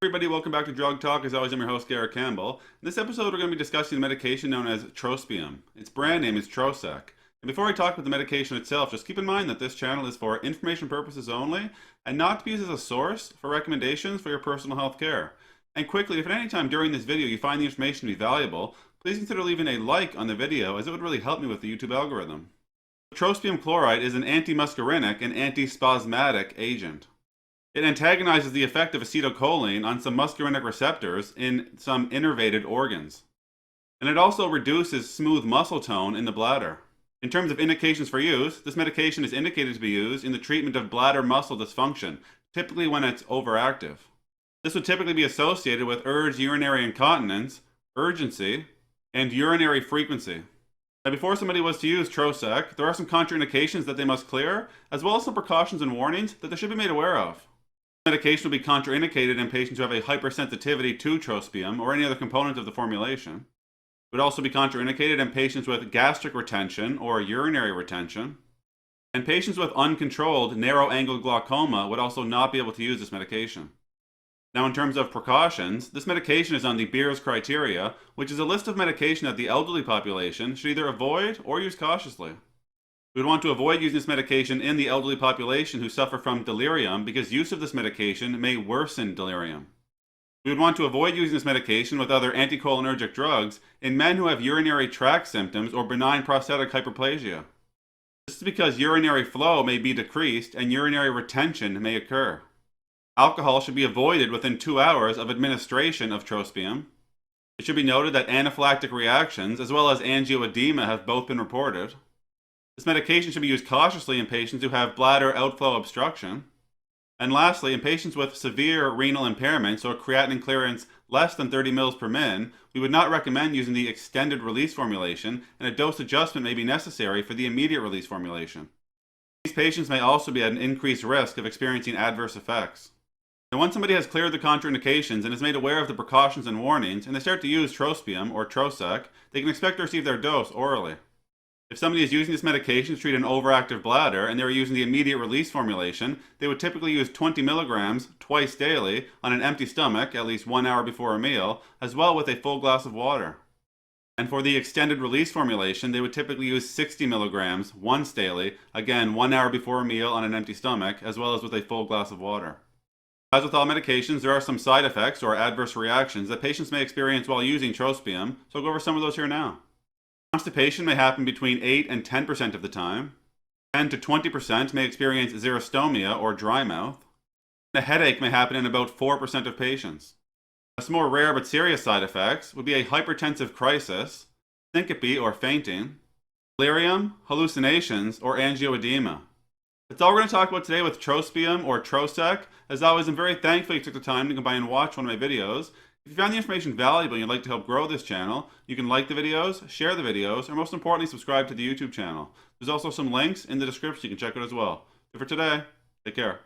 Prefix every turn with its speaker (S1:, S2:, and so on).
S1: everybody, welcome back to Drug Talk. As always, I'm your host, Garrett Campbell. In this episode, we're going to be discussing a medication known as Trospium. Its brand name is Trosec. And before I talk about the medication itself, just keep in mind that this channel is for information purposes only and not to be used as a source for recommendations for your personal health care. And quickly, if at any time during this video you find the information to be valuable, please consider leaving a like on the video, as it would really help me with the YouTube algorithm. Trospium chloride is an antimuscarinic and antispasmodic agent. It antagonizes the effect of acetylcholine on some muscarinic receptors in some innervated organs. And it also reduces smooth muscle tone in the bladder. In terms of indications for use, this medication is indicated to be used in the treatment of bladder muscle dysfunction, typically when it's overactive. This would typically be associated with urge urinary incontinence, urgency, and urinary frequency. Now, before somebody was to use Trosec, there are some contraindications that they must clear, as well as some precautions and warnings that they should be made aware of. Medication will be contraindicated in patients who have a hypersensitivity to trospium or any other component of the formulation. It would also be contraindicated in patients with gastric retention or urinary retention. And patients with uncontrolled narrow-angled glaucoma would also not be able to use this medication. Now, in terms of precautions, this medication is on the Beers criteria, which is a list of medication that the elderly population should either avoid or use cautiously. We would want to avoid using this medication in the elderly population who suffer from delirium, because use of this medication may worsen delirium. We would want to avoid using this medication with other anticholinergic drugs in men who have urinary tract symptoms or benign prostatic hyperplasia. This is because urinary flow may be decreased and urinary retention may occur. Alcohol should be avoided within 2 hours of administration of trospium. It should be noted that anaphylactic reactions as well as angioedema have both been reported. This medication should be used cautiously in patients who have bladder outflow obstruction. And lastly, in patients with severe renal impairments or creatinine clearance less than 30 ml per min, we would not recommend using the extended release formulation, and a dose adjustment may be necessary for the immediate release formulation. These patients may also be at an increased risk of experiencing adverse effects. Now, once somebody has cleared the contraindications and is made aware of the precautions and warnings, and they start to use Trospium or Trosec, they can expect to receive their dose orally. If somebody is using this medication to treat an overactive bladder and they are using the immediate release formulation, they would typically use 20 milligrams twice daily on an empty stomach at least 1 hour before a meal, as well with a full glass of water. And for the extended release formulation, they would typically use 60 milligrams once daily, again 1 hour before a meal on an empty stomach, as well as with a full glass of water. As with all medications, there are some side effects or adverse reactions that patients may experience while using trospium, so I'll go over some of those here now. Constipation may happen between 8 and 10% of the time. 10 to 20% may experience xerostomia or dry mouth. A headache may happen in about 4% of patients. Some more rare but serious side effects would be a hypertensive crisis, syncope or fainting, delirium, hallucinations, or angioedema. That's all we're going to talk about today with Trospium or Trosec. As always, I'm very thankful you took the time to come by and watch one of my videos. If you found the information valuable and you'd like to help grow this channel, you can like the videos, share the videos, or most importantly, subscribe to the YouTube channel. There's also some links in the description you can check out as well. So for today, take care.